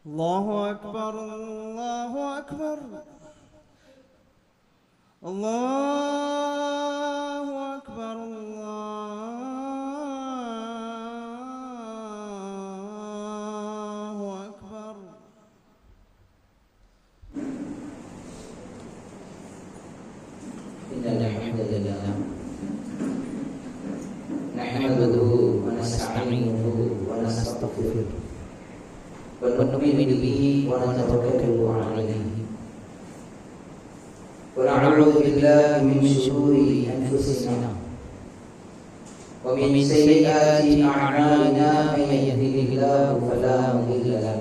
الله أكبر الله أكبر الله أكبر الله أكبر. إن الحمد لله نحمده ونستعينه ونستغفره ونؤمن به ونتوكل عليه ونعوذ بالله من شرور أنفسنا ومن سيئات أعمالنا من يهده الله فلا مضل له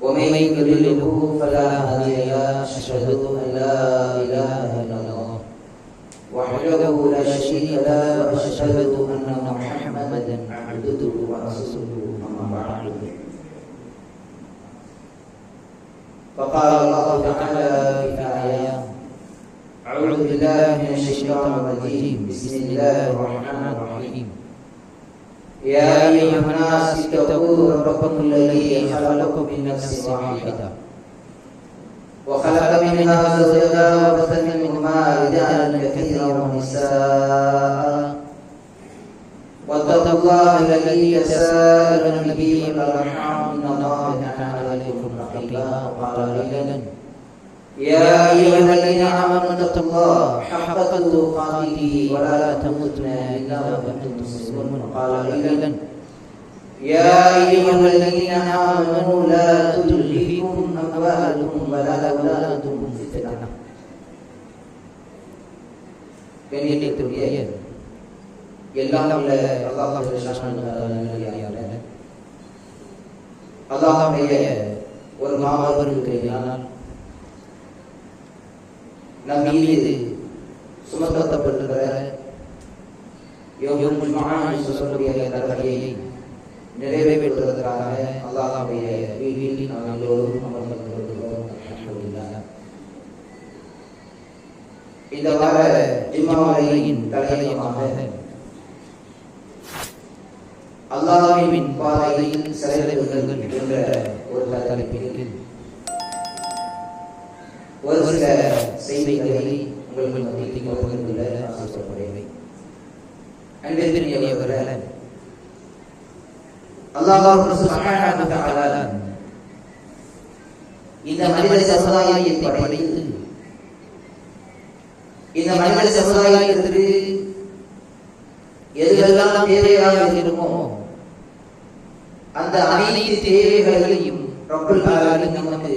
ومن يضلله فلا هادي له. أشهد أن لا إله إلا الله وحده لا شريك له وأشهد أن محمدا عبده ورسوله. أما بعد فقال الله تعالى في آية: أعوذ بالله من الشيطان الرجيم. بسم الله الرحمن الرحيم. يا أيها الناس اتقوا ربكم الذي خلقكم من نفس واحدة وخلق منها زوجها وبث منهما رجالا كثيرا ونساء واتقوا الله الذي تساءلون به والأرحام إن الله كان عليكم رقيبا. وقال أيضا: يا أيها الذين آمنوا اتقوا الله حق تقاته ولا تموتن إلا وأنتم مسلمون. وقال أيضا: يا أيها الذين آمنوا لا تلهكم أموالكم ولا أولادكم فتنة. கண்ணியத்திற்குரிய எல்லாம் உள்ள அல்லாஹ் சுப்ஹானஹு வ தஆலா அல்லாஹ்வுடைய ஒரு மாபெரும் கிருபையினால் நம் மீது சுமத்தப்பட்டிருக்கிற யௌமுல் ஜும்ஆ என்று சொல்லக்கூடிய அந்த கடமையை நிறைவேற்றுவதற்காக அல்லாஹ்வுடைய வீட்டில் நாம் எல்லோரும் அமர்ந்திருக்கிறோம். அல்ஹம்துலில்லாஹ். இந்த வார ஜும்ஆவின் தலையங்கமாக அல்லாஹ்வின் பாதையில் செலவிடுங்கள் என்ற ஒரு தலைப்பின் கீழ் ஒரு சில செய்திகளை உங்கள் மத்தியில் பகிர்ந்து கொள்ள ஆசைப்படுகிறேன். அன்பிற்குரியவர்களே, அல்லாஹ் சுப்ஹானஹு வ தஆலா இந்த மனித சமுதாயத்தை படைத்து இந்த மனித சமுதாயத்திற்கு எதுவெல்லாம் தேவையாக இருக்குமோ அந்த அனைத்து தேவைகளையும் ரப்பல் ஆலமீன் நமக்கு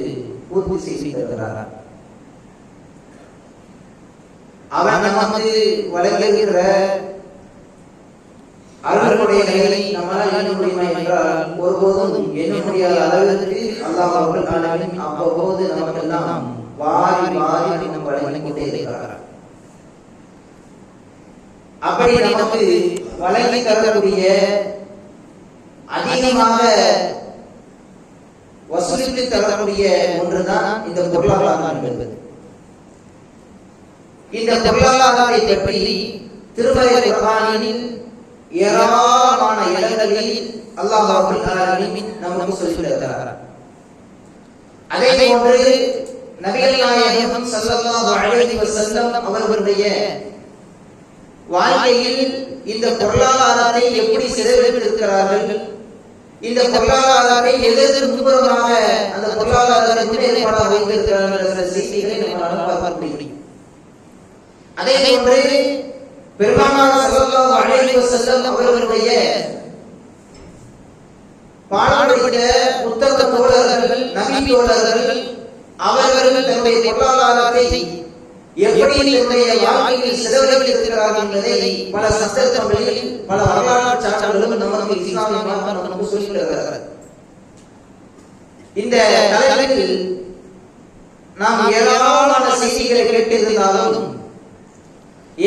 பூர்த்தி செய்து தருகிறார். அவன் நமக்கு வழங்குகிற அருள்கொடைகளை நம்மால் முடியுமா என்றால் ஒருபோதும் எண்ண முடியாத அளவிற்கு அல்லாஹ் ரப்பல் ஆலமீன் அவ்வப்போது நமக்கெல்லாம் வாரி வாரி நம்ம வழங்கிட்டே இருக்கிறார். அப்படி நமக்கு வழங்கி தரக்கூடிய அதிகமாக வசூலித்து தரக்கூடிய ஒன்றுதான் இந்த பொருளாதாரம் என்பது. இந்த பொருளாதாரத்தை பற்றி திருமறை குர்ஆனில் ஏராளமான இடங்களில் அல்லாஹ் ரப்பல் ஆலமீன் நமக்கு சொல்லித் தருகிறார். அதே போன்று நபிகள் நாயகம் ஸல்லல்லாஹு அலைஹி வஸல்லம் அவர்களுடைய வாழ்க்கையில் இந்த பொருளாதாரத்தை எப்படி செலவழித்திருக்கிறார்கள், இந்த பொருளாதாரத்தை எதற்கு முன்புறமாக அந்த பொருளாதாரத்திலே ஏற்பாடாக வைத்திருக்கிறார்கள் என்ற செய்திகளை நம்மால் பார்க்க முடியும். அதே போன்று பெருமானார் ஸல்லல்லாஹு அலைஹி வஸல்லம் அவர்களுடைய பாடப்பட்ட புத்தக தோழர்கள், நபி தோழர்கள் அவர்கள் தன்னுடைய பொருளாதாரத்தை எப்படி தன்னுடைய வாழ்க்கையில் செலவழித்திருக்கிறார்கள் என்பதை பல சந்தர்ப்பங்களில் பல வரலாற்று சான்றுகளும் நமக்கு இஸ்லாமிய மார்க்கம் நமக்கு சொல்லித் தருகிறது. இந்த தலைப்பில் நாம் ஏராளமான செய்திகளை கேட்டிருந்தாலும்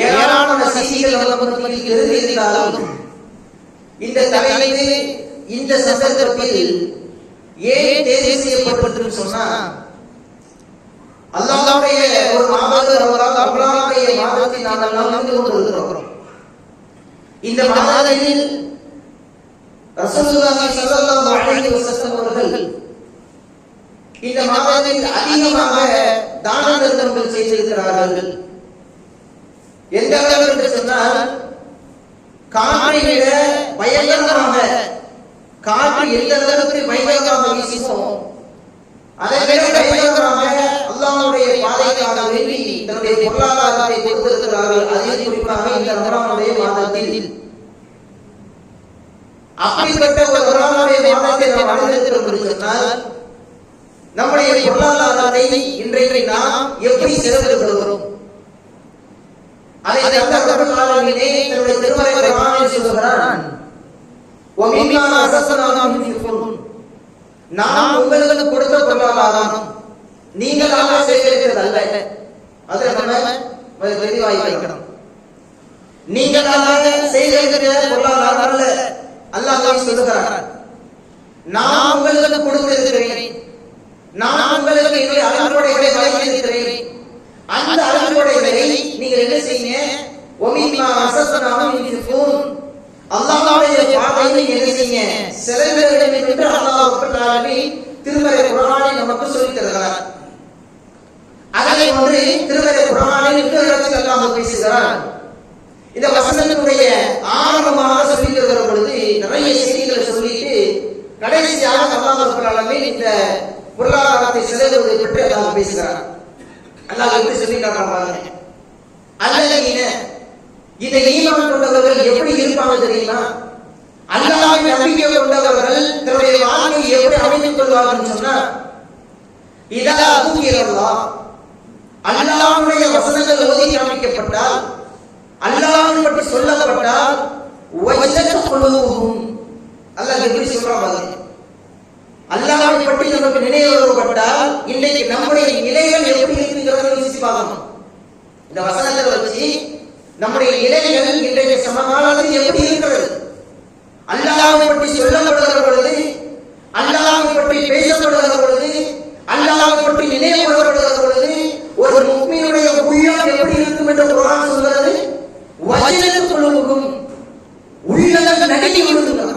ஏராளமான செய்திகள் நமக்கு தெரிந்திருந்தாலும் இந்த தலைப்பு இந்த சந்தர்ப்பத்தில் ஏன் தேர்வு செய்யப்பட்டது சொன்னா, அல்லாஹ்வுடைய ஒரு மாதம் ரமலானுடைய மாதத்தை நாம் நடந்து கொண்டிருக்கிறோம். இந்த மாதத்தில் ரசூலுல்லாஹி ஸல்லல்லாஹு அலைஹி அலைஹி வஸல்லம் அவர்கள் இந்த மாதத்தில் அதிகமாக தான தர்மங்கள் செய்திருக்கிறார்கள். எந்த அளவுக்கு சொன்னால் காற்றை விட பயங்கரமாக, காற்று எந்த அளவுக்கு பயங்கரமாக வீசுமோ அதை விட பயங்கரமாக அல்லாஹ்வுடைய பாதைக்காக வேண்டி தன்னுடைய பொருளாதாரத்தை கொடுத்திருக்கிறார்கள். அதில் குறிப்பாக இந்த ரமலானுடைய மாதத்தில். அப்படிப்பட்ட ஒரு ரமலானுடைய மாதத்தை நாம் அடைந்திருக்கிறோம் என்று சொன்னால் நம்முடைய பொருளாதாரத்தை இன்றைக்கு நாம் எப்படி செலவிடுகிறோம்? அதை அல்லாஹ் ரப்பல் ஆலமீனே தன்னுடைய திருமறை குர்ஆனில் சொல்கிறான், "வமிம்மா ரஸக்னாஹும் யுன்ஃபிகூன்." நாம் உங்களுக்கு கொடுத்த பொருளாதாரம் நீங்களாக சேகரிக்கிறது அல்ல. அதை நம்ம தெளிவாய் வைக்கணும். நீங்களாக சேகரிக்கிற பொருளாதாரம் அல்ல. அல்லாஹ் சொல்கிறார், நான் உங்களுக்கு கொடுத்திருக்கிறேன், நான் உங்களுக்கு என்னுடைய அருள்கொடைகளை வழங்கியிருக்கிறேன். அந்த அருள்கொடைகளை நீங்கள் என்ன செய்யுங்க? வமிம்மா ரஸக்னாஹும் யுன்ஃபிகூன். அல்லாஹ்வுடைய பாதையில் என்ன செய்யுங்க? செலவிட வேண்டும் என்று அல்லாஹ் ரப்பல் ஆலமீன் திருமறை குர்ஆனில் நமக்கு சொல்லித் தருகிறார். அதே போன்று திருமறை குர்ஆனில் இன்னொரு இடத்தில் அல்லாஹ் பேசுகிறார். இந்த வசனத்துடைய ஆரம்பமாக சொல்லித் தருகிற பொழுது நிறைய செய்திகளை சொல்லிட்டு கடைசியாக அல்லாஹ் ரப்பல் ஆலமீன் இந்த பொருளாதாரத்தை செலவிடுவதை பற்றி அல்லாஹ் பேசுகிறார். அல்லாஹ் எப்படி சொல்லி காட்டுறாங்க? அல்லதீன, இந்த ஈமான் கொண்டவர்கள் எப்படி இருப்பாங்க தெரியுமா? அல்லாஹ்வை நம்பிக்கை கொண்டவர்கள் தன்னுடைய வாழ்க்கையை எப்படி அமைத்துக் கொள்வார்கள் சொன்னா, இதா துகிரல்லாஹ், அல்லாஹ்வுடைய வசனங்கள் ஓதி காண்பிக்கப்பட்டால், அல்லாஹ்வை பற்றி சொல்லப்பட்டால், வஜலத் குலூபுஹும், அல்லாஹ் எப்படி சொல்றாங்க? அல்லாஹ்வை பற்றி நமக்கு நினைவுபட்டால் இன்றைக்கு நம்முடைய நிலைகள் எப்படி இருக்குங்கிறத யோசிச்சு பார்க்கணும். இந்த வசனங்களை வச்சு நம்முடைய நிலைகள் இன்றைய சமகாலத்தில் எப்படி இருக்கிறது? அல்லாஹ்வை பற்றி சொல்லப்படுகிற பொழுது, அல்லாஹ்வை பற்றி பேசப்படுகிற பொழுது, அல்லாஹ்வை பற்றி நினைவுபடுகிற பொழுது ஒரு முஃமினுடைய உள்ளம் எப்படி இருக்கும் என்று குர்ஆன் சொல்கிறது. வஜலத் குலூபுஹும், உள்ளங்கள் நடுங்கி விழுகின்றன,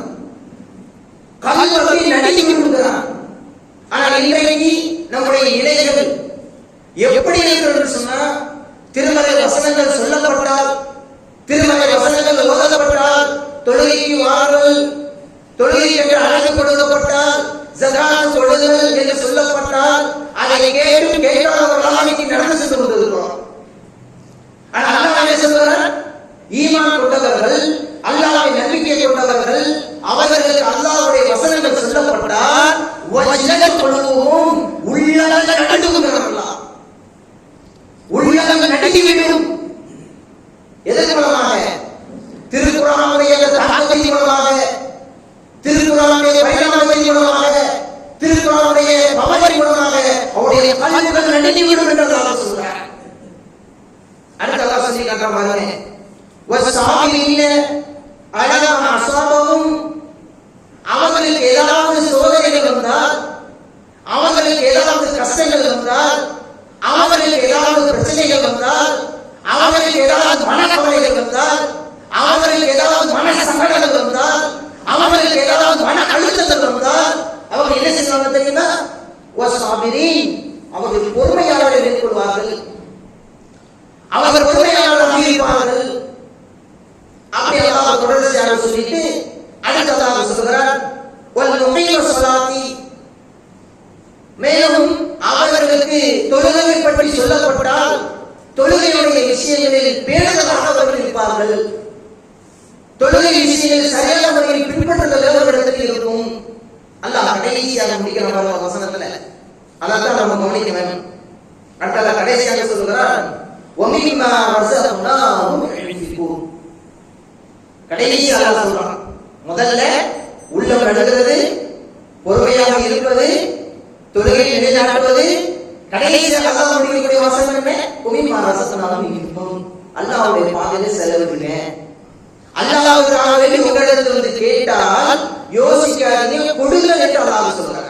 கல்வி நடுங்கி விழுகின்றன. ஆனால் இன்றைக்கு நம்முடைய நிலைகள் எப்படி இருக்கிறது சொன்னா, திருமறை வசனங்கள் சொல்லப்பட்டால், திருமறை வசனங்கள் ஓதப்பட்டால், தொழுகைக்கு வாருங்கள், தொழுகை என்று அழைப்பு கொடுக்கப்பட்டால், ஸகாத் கொடுங்கள் என்று சொல்லப்பட்டால் அதை கேட்டு கேட்காதவர்களாக இன்னைக்கு நடந்து சென்று கொண்டிருக்கிறோம். ஆனால் அல்லாஹ் என்ன சொல்றார்? ஈமான் கொண்டவர்கள், அல்லாஹ்வை நம்பிக்கை கொண்டவர்கள், அவர்களுக்கு அல்லாஹ்வுடைய வசனங்கள் சொல்லப்பட்டால் வஜலத் குலூபுஹும், உள்ளங்கள் நடுங்குகிறார்களாம், உள்ளங்கள் நடுங்கிவிடும். எதன் மூலமாக? திருக்குர்ஆனுடைய தாக்கத்தின் மூலமாக, திருக்குர்ஆனுடைய பயணத்தின் மூலமாக, திருக்குர்ஆனுடைய பவரின் மூலமாக அவருடைய கல்விகள் நடுங்கிவிடும் என்று அல்லாஹ் சொல்றார். அடுத்து அல்லாஹ் சொல்லி காட்டுறாங்க, வஸாபிரீன அலா மா அஸாபஹும், அவர்களுக்கு ஏதாவது சோதனைகள் வந்தால், அவர்களுக்கு ஏதாவது கஷ்டங்கள் வந்தால், அவர்களுக்கு ஏதாவது பிரச்சனைகள் வந்தால், அவர்களுக்கு ஏதாவது மனக்கவலைகள் வந்தால், அவர்களுக்கு ஏதாவது மன சங்கடங்கள் வந்தால், அவர்களுக்கு ஏதாவது மன அழுத்தங்கள் வந்தால் அவர்கள் என்ன செய்வாங்க தெரியுமா? வஸாபிரீன், அவர்கள் பொறுமையாளர்கள் மேற்கொள்வார்கள், அவர்கள் பொறுமையாளர்களாக இருப்பார்கள். அப்படி அல்லாஹ் தொடர்ச்சியாக சொல்லிட்டு அடுத்ததாக சொல்கிறார், வல் முகீம ஸலாத்தி, மேலும் அவர்களுக்கு தொழுகை பற்றி சொல்லப்பட்டால் தொழுகையுடைய விஷயங்களில் பேணுதலாக அவர்கள் இருப்பார்கள், தொழுகை விஷயங்களில் சரியான முறையில் பின்பற்றுதல் அவர்களிடத்தில் இருக்கும். அல்லாஹ் கடைசியாக முடிக்கிற வசனத்துல அதான் நம்ம கவனிக்க வேண்டும். அடுத்த கடைசியாக சொல்கிறார், வமிம்மா ரஸக்னாஹும் யுன்ஃபிகூன். கடைசியாக சொல்றான், முதல்ல உள்ளம் நடுகிறது, பொறுமையாக இருப்பது, தொழுகையை நிலைநாட்டுவது. கடைசியாக அல்லாஹ் முடிக்கக்கூடிய வசனம் என்ன? வமிம்மா ரஸக்னாஹும் யுன்ஃபிகூன், அல்லாஹ்வுடைய பாதையில் செலவிடுங்க. அல்லாஹ்வுக்காக வேண்டி உங்களிடத்தில் வந்து கேட்டால் யோசிக்காதீங்க, கொடுங்கள் என்று அல்லாஹ் சொல்றார்.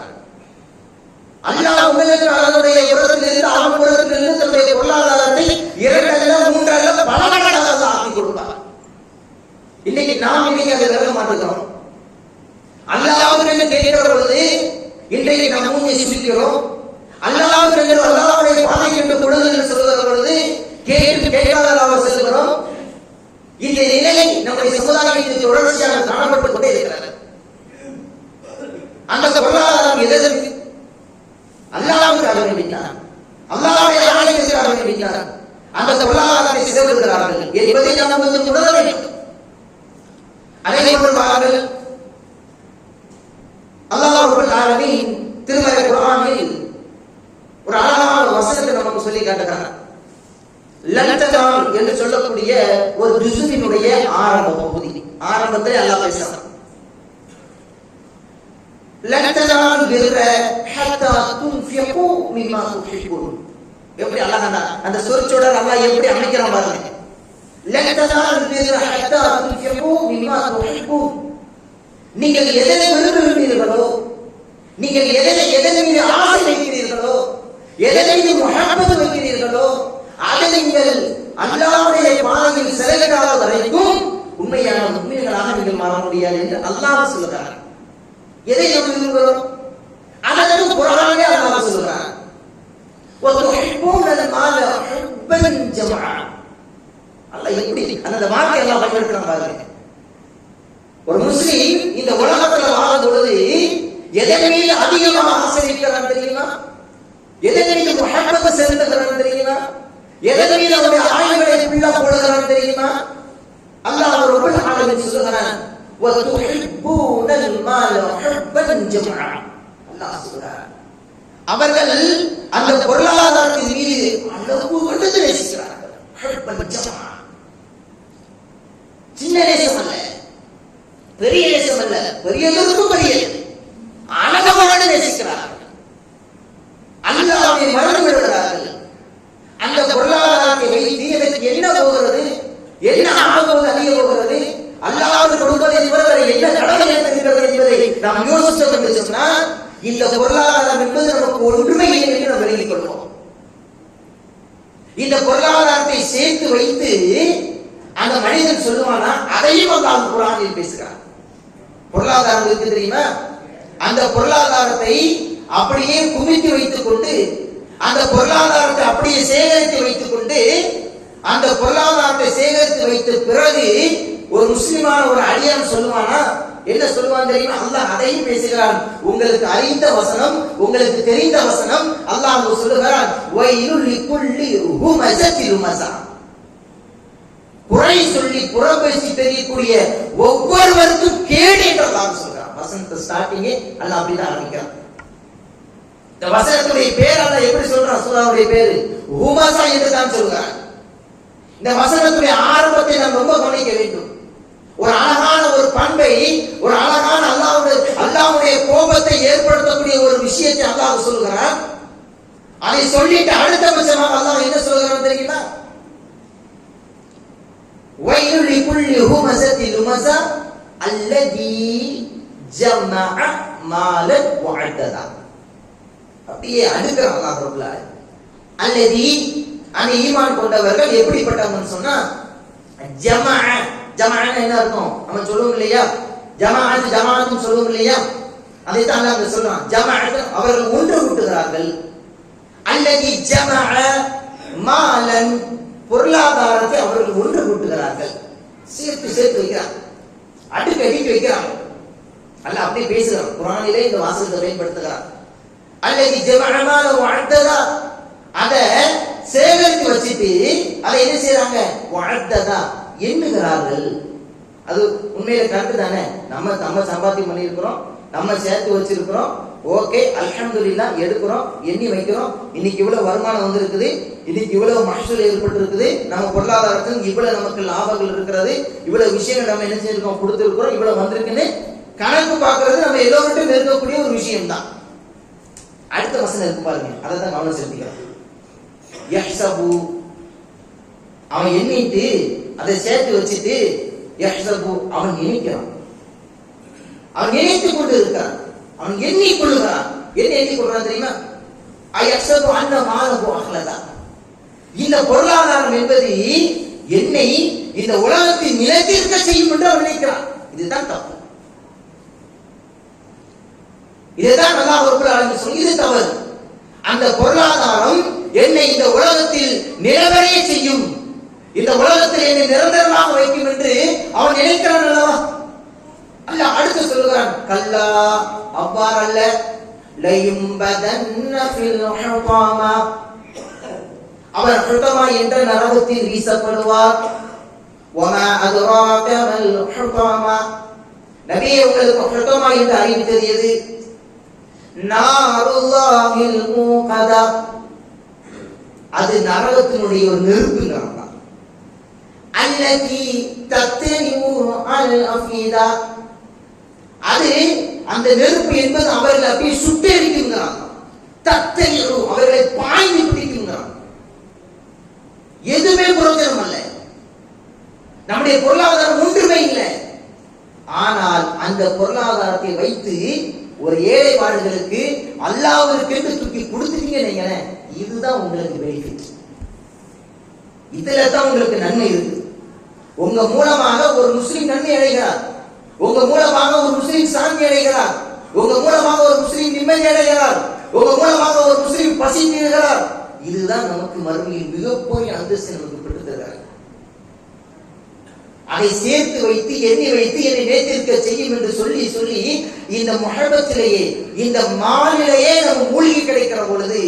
அல்லாஹ் உங்களுக்கு அவருடைய புறத்திலிருந்து, அவன் புறத்திலிருந்து தன்னுடைய பொருளாதாரத்தை 2 அல்ல 3 அல்ல பல மடங்காக அல்லாஹ் ஆக்கி கொடுப்பார். இன்னைக்கு நாம் இன்னைக்கு அதை விளக்க மாட்டோம். அல்லாஹ்வுக்கு என்று கேட்கிற பொழுது இன்றைக்கு நாம் மூஞ்சி சுழிக்கிறோம். அல்லாஹ் என்று அல்லாஹ்வுடைய பாதை என்று பொழுது சொல்லுகிற பொழுது கேட்காதவராக செல்கிறோம். இந்த நிலை நம்முடைய சமுதாயத்தில் தொடர்ச்சியாக காணப்பட்டுக் கொண்டே இருக்கிறது. அந்த பொருளாதாரம் எதற்கு? அல்லாஹ்வுக்காக வேண்டித்தான், அல்லாஹ்வுடைய ஆலயத்திற்காக வேண்டித்தான் அந்த பொருளாதாரத்தை சிதறுகிறார்கள் என்பதை நாம் உணர வேண்டும். அதே போன்றார்கள் அல்லாஹ் ரப்பல் ஆலமீன் திருமறை குர்ஆனில் ஒரு அழகான வசனத்தை நமக்கு சொல்லி காட்டுகிறார். லன்தனால் என்று சொல்லக்கூடிய ஒரு ஜுஸுவினுடைய ஆரம்ப பகுதி, ஆரம்பத்தை அல்லாஹ் பேசுகிறார். லன்தனால் பிர்ர ஹத்தா துன்ஃபிகு மிம்மா துஹிப்பூன். எப்படி அல்லாஹ் அந்த சொற்றொடர் அல்லாஹ் எப்படி அமைக்கிறான் பாருங்க. லன்தனால் பிர்ர ஹத்தா துன்ஃபிகு மிம்மா துஹிப்பூன். நீங்கள் எதை விரும்புகிறீர்களோ, நீங்கள் எதை மீது ஆசை வைக்கிறீர்களோ, எதை மீது முஹப்பத் வைக்கிறீர்களோ, அதை நீங்கள் அல்லாஹ்வுடைய பாதையில் செலவிடாத வரைக்கும் உண்மையான முஃமின்களாக நீங்கள் மாற முடியாது என்று அல்லாஹ் சொல்கிறார். எதை நாம் விரும்புகிறோம்? அதற்கு குர்ஆனிலே அல்லாஹ் சொல்கிறார், வதுஹிப்பூனல் மால ஹுப்பன் ஜமா. அல்லாஹ் எப்படி அந்த வார்த்தையை அல்லாஹ் பயன்படுத்துறான் பாருங்க. ஒரு முஸ்லிம் இந்த உலகத்தில் வாழும் பொழுது எதை மீது அதிகமாக ஆசை வைக்கிறான் தெரியுமா? எதை மீது முஹப்பத் செலுத்துகிறான் தெரியுமா? எதை மீது அவருடைய ஆய்வுகளை பிள்ளை போடுகிறான் தெரியுமா? அல்லாஹ் ரப்பல் ஆலமீன் சொல்கிறான், வதுஹிப்பூனல் மால ஹுப்பன் ஜமா. அல்லாஹ் சொல்கிறான், அவர்கள் அந்த பொருளாதாரத்தின் மீது அளவு கடந்து நேசிக்கிறார்கள். ஹுப்பன் ஜமா, சின்ன நேசம் அல்ல, பெரிய நேசம் அல்ல, பெரியதற்கும் பெரியது, அழகமான நேசிக்கிறார்கள். அல்லாஹ்வை மறந்து விடுகிறார்கள். அந்த பொருளாதாரத்தை வைத்து இதற்கு என்ன போகிறது, என்ன ஆபத்து அதிக போகிறது, அல்லாஹ் கொடுப்பதை தவிர என்ன கடமை இருக்கிறது என்பதை நாம் யோசித்தோம் என்று சொன்னால் இந்த பொருளாதாரம் என்பது நமக்கு ஒன்றுமே இல்லை என்று நாம் விளங்கிக் கொள்வோம். இந்த பொருளாதாரத்தை சேர்த்து வைத்து அந்த மனிதன் சொல்லுவானா, அதையும் அல்லாஹ் குர்ஆனில் பேசுகிறார். பொருளாதாரம் இருக்கு தெரியுமா? அந்த பொருளாதாரத்தை அப்படியே குவித்து வைத்துக் கொண்டு, அந்த பொருளாதாரத்தை அப்படியே சேகரித்து வைத்துக் கொண்டு, அந்த பொருளாதாரத்தை சேகரித்து வைத்த பிறகு ஒரு முஸ்லிமான ஒரு அடியான் சொல்லுவானா, என்ன சொல்லுவான் தெரியுமா? அல்லாஹ் அதையும் பேசுகிறான். உங்களுக்கு அறிந்த வசனம், உங்களுக்கு தெரிந்த வசனம், அல்லாஹ் சொல்லுகிறான், வயலுல் லிக்குல்லி ஹுமஸத்தில் லுமஸா. குறை சொல்லி புறம்பேசி தெரியக்கூடிய ஒவ்வொருவருக்கும் கேடு என்று அல்லாஹ் சொல்றான். வசனத்தை ஸ்டார்டிங்கே அல்லாஹ் அப்படிதான் ஆரம்பிக்கிறான். இந்த வசனத்துடைய பேர் அல்லாஹ் எப்படி சொல்றான்? சூராவுடைய பேரு ஹுமஸா என்று தான் சொல்றான். இந்த வசனத்துடைய ஆரம்பத்தை நாம் ரொம்ப கவனிக்க வேண்டும். ஒரு அழகான ஒரு பண்பை, ஒரு அழகான அல்லாஹ்வுடைய கோபத்தை ஏற்படுத்தக்கூடிய ஒரு விஷயத்தை அல்லாஹ் சொல்கிறான். அதை சொல்லிட்டு அடுத்த பட்சமாக அல்லாஹ் என்ன சொல்கிறான் தெரியுமா? வயலுல் லிக்குல்லி ஹுமஸத்தில் லுமஸா அல்லதி ஜமஅ மாலன் வஅததா. அப்படியே அடுக்கிறான் அல்லாஹ் ரப்பல் ஆலமீன். அல்லதி, அந்த ஈமான் கொண்டவர்கள் எப்படிப்பட்டவங்கன்னு சொன்னா, ஜமாஅ என்ன அர்த்தம் நம்ம சொல்லுவோம் இல்லையா? ஜமாஅத்து சொல்லுவோம் இல்லையா? அதை தான் அல்லாஹ் சொல்றான். ஜமாஅத், அவர்கள் ஒன்று கூட்டுகிறார்கள். அல்லதி ஜமஅ மாலன், பொருளாதாரத்தை அவர்கள் ஒன்று கூட்டுகிறார்கள். சேர்த்து வைக்கிறாங்க, அடுக்கு அடிக்க வைக்கிறாங்க. அல்லாஹ் அப்படியே பேசுகிறான். குர்ஆனிலே இந்த வாசகத்தை பயன்படுத்துகிறான். அல்லதி ஜமஅ மாலன் வஅததா, அதை சேகரித்து வச்சுட்டு அதை என்ன செய்யறாங்க? வஅததா, எண்ணுகிறார்கள். அது உண்மையில கரெக்ட் தானே? நம்ம சம்பாத்தியம் பண்ணியிருக்கிறோம், நம்ம சேர்த்து வச்சிருக்கிறோம், ஓகே அல்ஹம்துலில்லாஹ், எடுக்கிறோம், எண்ணி வைக்கிறோம். இன்னைக்கு இவ்வளவு வருமானம் வந்திருக்குது, இன்னைக்கு இவ்வளவு மஹ்சூல் ஏற்பட்டு இருக்குது, நம்ம பொருளாதாரத்தில் இவ்வளவு நமக்கு லாபங்கள் இருக்கிறது, இவ்வளவு விஷயங்கள் நம்ம என்ன செஞ்சிருக்கோம், கொடுத்திருக்கிறோம், இவ்வளவு வந்திருக்குன்னு கணக்கு பார்க்கறது நம்ம எல்லோருக்கும் இருக்கக்கூடிய ஒரு விஷயம் தான். அடுத்த வசனம் இருக்கு பாருங்க, அதை தான் கவனம் செலுத்திக்கிறோம். யஹ்சபு, அவன் எண்ணிட்டு அதை சேர்த்து வச்சுட்டு, யஹ்சபு, அவன் நினைக்கிறான், அவன் நினைத்துக் கொண்டு இருக்கிறான், அவன் எண்ணிக்கொள்ளுகிறான். என்ன எண்ணிக்கொள்றான் தெரியுமா? யஹ்சபு அன்ன மாலஹு அஹ்லதா. இந்த பொருளாதாரம் என்பது என்னை இந்த உலகத்தில் நிலைத்திருக்க செய்யும் என்று அவன் நினைக்கிறான். இதுதான் தப்பு. இதுதான் அல்லாஹ் ரப்பல் ஆலமீன் சொல்லி இது தவறு. அந்த பொருளாதாரம் என்னை இந்த உலகத்தில் நிலவரைய செய்யும், இந்த உலகத்தில் என்னை நிரந்தரமாக வைக்கும் என்று அவன் நினைக்கிறான் அல்லவா? அல்லாஹ் அடுத்து சொல்கிறான், கல்லா அவ்வாறல்ல, லயும்பதன்ன ஃபில் ஹுதாமா, அவர் ஹுதாமா என்ற நரகத்தில் வீசப்படுவார். வமா அத்ராக மல் ஹுதாமா, நபியே உங்களுக்கு ஹுதாமா என்று அறிவித்தது எது? நாருல்லாஹில் மூகதா, அது நரகத்தினுடைய ஒரு நெருப்புங்கிறாங்க. அல்லதி தத்ரிமு அல் அஃபீதா, அது அந்த நெருப்பு என்பது அவர்களை அப்படியே சுட்டெரிக்குங்கிறாங்க. தத்ரிமு, அவர்களை பாய்ந்து பிடிக்குங்கிறாங்க. எதுவுமே பிரயோஜனம் அல்ல, நம்முடைய பொருளாதாரம் ஒன்றுமே இல்லை. ஆனால் அந்த பொருளாதாரத்தை வைத்து ஒரு ஏழை வாழுகளுக்கு அல்லாஹ்விற்கு என்று தூக்கி கொடுத்துட்டீங்க நீங்க, இதுதான் உங்களுக்கு பெனிஃபிட், இதுல தான் உங்களுக்கு நன்மை இருக்கு. உங்க மூலமாக ஒரு முஸ்லிம் நன்மை அடைகிறார், உங்க மூலமாக ஒரு முஸ்லிம் சாந்தி அடைகிறார், உங்க மூலமாக ஒரு முஸ்லிம் நிம்மதி அடைகிறார், உங்க மூலமாக ஒரு முஸ்லிம் பசி தீர்கிறார். இதுதான் நமக்கு மறுமையில் மிகப்பெரிய அந்தஸ்து நமக்கு பெற்று தருகிறார். அதை சேர்த்து வைத்து எண்ணி வைத்து என்னை நேர்த்திருக்க செய்யும் என்று சொல்லி சொல்லி இந்த முஹப்பத்திலேயே இந்த மாநிலையே நம்ம மூழ்கி கிடைக்கிற பொழுது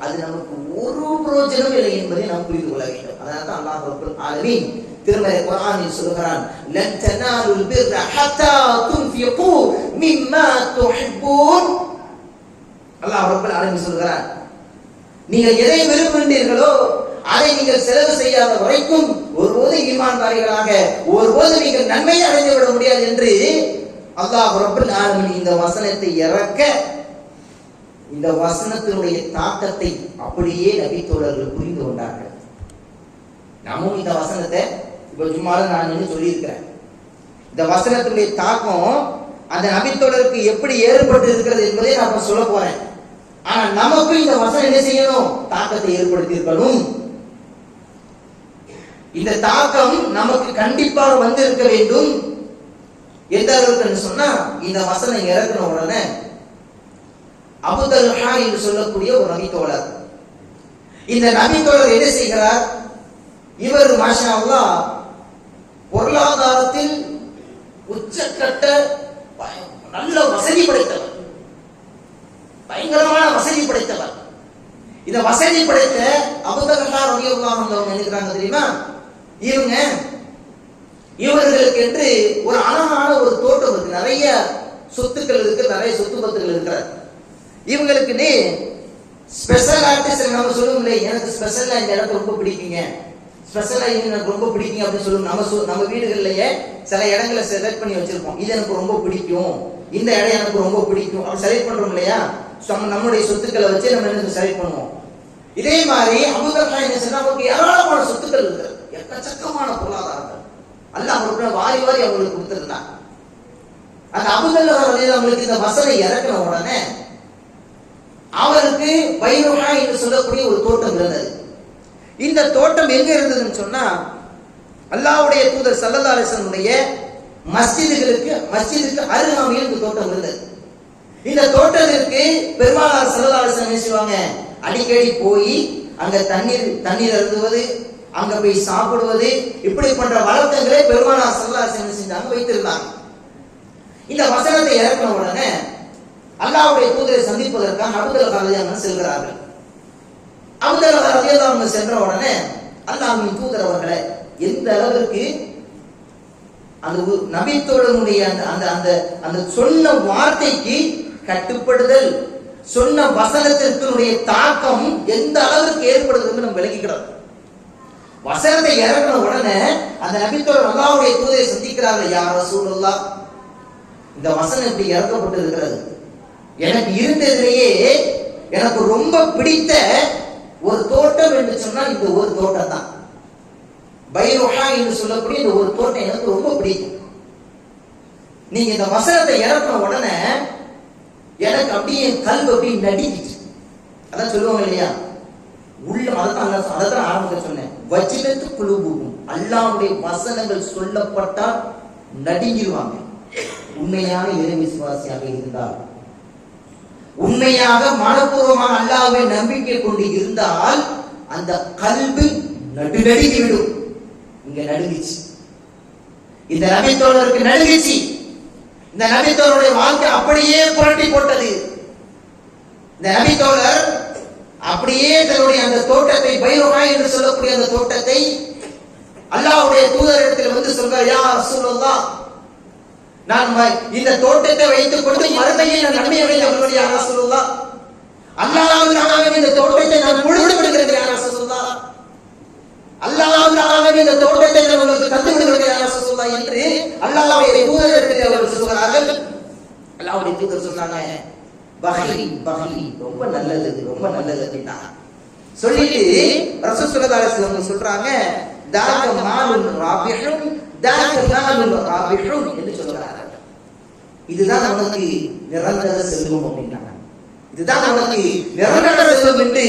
அது நமக்கு ஒரு பிரயோஜனம் இல்லை என்பதை நாம் புரிந்து கொள்ள வேண்டும். அதனால தான் அல்லாஹ் ரப்பல் ஆலமீன் திருமறை குர்ஆனில் சொல்கிறான், லன் தனாலுல் பிர்ர ஹத்தா துன்ஃபிகு மிம்மா துஹிப்பூன். அல்லாஹ் ரப்பல் ஆலமீன் சொல்கிறான், நீங்கள் எதை விரும்புகிறீர்களோ அதை நீங்கள் செலவு செய்யாத வரைக்கும் ஒருபோது ஈமான்தாரிகளாக ஒருபோது நீங்கள் நன்மையை அடைந்து விட முடியாது என்று அல்லாஹ் ரப்பல் ஆலமீன் இந்த வசனத்தை இறக்க, இந்த வசனத்தினுடைய தாக்கத்தை அப்படியே நபி தோழர்கள் புரிந்து கொண்டார்கள். நாமும் இந்த வசனத்தை இப்ப சும்மால நான் சொல்லி இருக்கிறேன். இந்த வசனத்தினுடைய தாக்கம் அந்த நபி தோழருக்கு எப்படி ஏற்பட்டு இருக்கிறது என்பதை நான் சொல்ல போறேன். ஆனா நமக்கு இந்த வசனம் என்ன செய்யணும்? தாக்கத்தை ஏற்படுத்தி இருக்கணும். இந்த தாக்கம் நமக்கு கண்டிப்பாக வந்து இருக்க வேண்டும். எந்த அளவுக்கு சொன்னா, இந்த வசனம் இறக்கின உடனே அபூ தல்ஹா என்று சொல்லக்கூடிய ஒரு நபி தோழர், இந்த நபி தோழர் என்ன செய்கிறார்? இவர் மாஷா அல்லாஹ் பொருளாதாரத்தில் உச்சக்கட்ட நல்ல வசதி படைத்தவர், பயங்கரமான வசதி படைத்தவர். இந்த வசதி படைத்த அபூ தல்ஹா ரலியல்லாஹு அன்ஹு அவங்க நினைக்கிறாங்க தெரியுமா, இவர்களுக்கு என்று ஒரு அழகான ஒரு தோட்டம் இருக்கு, நிறைய சொத்துக்கள் இருக்கு, நிறைய சொத்து பத்துகள் இருக்கிறார். இவங்களுக்கு ஸ்பெஷல் ஆர்டிஸ்ட் நம்ம சொல்லுவோம்ல, எனக்கு ஸ்பெஷலா இந்த இடத்த ரொம்ப பிடிக்குங்க, ஸ்பெஷலா எனக்கு ரொம்ப பிடிக்கும் அப்படின்னு சொல்லுவோம். நம்ம வீடுகள்லயே சில இடங்களை செலக்ட் பண்ணி வச்சிருப்போம், இது எனக்கு ரொம்ப பிடிக்கும், இந்த இடம் எனக்கு ரொம்ப பிடிக்கும் அப்படி செலக்ட் பண்றோம் இல்லையா? நம்முடைய சொத்துக்களை வச்சு நம்ம என்ன செலக்ட் பண்ணுவோம். இதே மாதிரி அபூ தல்ஹா என்ன சொன்னா, அவங்களுக்கு ஏராளமான சொத்துக்கள் இருக்கு, எக்கச்சக்கமான பொருளாதாரங்கள் அல்லாஹ் அவங்களுக்கு வாரி வாரி அவங்களுக்கு கொடுத்திருந்தாங்க. அந்த அபூ தல்ஹா அவங்களுக்கு இந்த வசனம் இறக்கின உடனே அவருக்கு பைருஹா என்று சொல்லக்கூடிய ஒரு தோட்டம் இருந்தது. இந்த தோட்டம் எங்க இருந்ததுன்னு சொன்னா, அல்லாஹ்வுடைய தூதர் ஸல்லல்லாஹு அலைஹி வஸல்லம் மஸ்ஜிதுக்கு அருகாமையில் இந்த தோட்டம் இருந்தது. இந்த தோட்டத்திற்கு பெருமானார் ஸல்லல்லாஹு அலைஹி வஸல்லம் செய்வாங்க, அடிக்கடி போய் அங்க தண்ணீர் அருந்துவது, அங்க போய் சாப்பிடுவது, இப்படி பண்ற வழக்கங்களை பெருமானார் ஸல்லல்லாஹு அலைஹி வஸல்லம் செஞ்சாங்க, வைத்திருந்தாங்க. இந்த வசனத்தை இறக்கின உடனே அல்லாஹ்வுடைய தூதரை சந்திப்பதற்காக அபூ தல்ஹா ரலியல்லாஹு அன்ஹு செல்கிறார்கள். அபூ தல்ஹா ரலியல்லாஹு அன்ஹு சென்ற உடனே அல்லாஹ்வின் தூதர் அவர்களை எந்த அளவிற்கு அந்த நபித்தோழனுடைய அந்த சொன்ன வார்த்தைக்கு கட்டுப்படுதல், சொன்ன வசனத்திற்குடைய தாக்கம் எந்த அளவிற்கு ஏற்படுது நம்ம விளக்கிக்கிறோம். வசனத்தை இறக்கின உடனே அந்த நபித்தோழர் அல்லாஹ்வுடைய தூதரை சந்திக்கிறார்கள். யா ரசூலுல்லாஹ், இந்த வசனம் இப்படி இறக்கப்பட்டு இருக்கிறது, எனக்கு இருந்ததிலேயே எனக்கு ரொம்ப பிடித்த ஒரு தோட்டம் என்று சொன்னால் இந்த ஒரு தோட்டம் தான், பைருஹா என்று சொல்லக்கூடிய இந்த ஒரு தோட்டம் எனக்கு ரொம்ப பிடிக்கும். நீங்க இந்த வசனத்தை இறக்கின உடனே எனக்கு அப்படியே கல்வி அப்படி நடிக்கிச்சு. அதான் சொல்லுவாங்க இல்லையா, உள்ள அதான் ஆரம்பத்தில் சொன்னேன், வஜ்லத்து குலூபுஹும், அல்லாஹ்வுடைய வசனங்கள் சொல்லப்பட்டால் நடுங்கிடுவாங்க. உண்மையான இறை விசுவாசியாக இருந்தால் உண்மையாக மனப்பூர்வமாக அல்லாஹ்வை நம்பிக்கை கொண்டு இருந்தால் அந்த கல்வி நடுநடுங்கி விடும். இங்க நடுங்கிச்சு, இந்த நபித்தோழருக்கு நடுங்கிச்சு. இந்த நபித்தோழருடைய வாழ்க்கை அப்படியே புரட்டி போட்டது. இந்த நபித்தோழர் அப்படியே தன்னுடைய அந்த தோட்டத்தை, பைரவா என்று சொல்லக்கூடிய அந்த தோட்டத்தை அல்லாஹ்வுடைய தூதரிடத்தில் வந்து சொல்றார், யா ரசூலுல்லாஹ், நான் இந்த தோட்டத்தை வைத்துக் கொண்டு மறுமையில் நான் நன்மை அடைந்தவர்கள் யா ரசூலுல்லாஹ், அல்லாஹ்வுக்காக இந்த தோட்டத்தை நான் முழுவதும் விடுகிறேன் யா ரசூலுல்லாஹ், அல்லாஹ்வுக்காக இந்த தோட்டத்தை நான் உங்களுக்கு தந்து விடுகிறேன் யா ரசூலுல்லாஹ் என்று அல்லாஹ்வுடைய தூதரிடத்தில் அவர்கள் சொல்கிறார்கள். அல்லாஹ்வுடைய தூதர் சொன்னாங்க, பஹி பஹி, ரொம்ப நல்லது, ரொம்ப நல்லது அப்படின்னா சொல்லிட்டு ரசூல் ஸல்லல்லாஹு அலைஹி வஸல்லம் சொல்றாங்க, தாக மாலுன் ராபிஹுன் தாக மாலுன் ராபிஹுன் என்று சொல்றாங்க. இதுதான் நமக்கு நிரந்தர செல்வம் அப்படின்னா, இதுதான் நமக்கு நிரந்தர செல்வம் என்று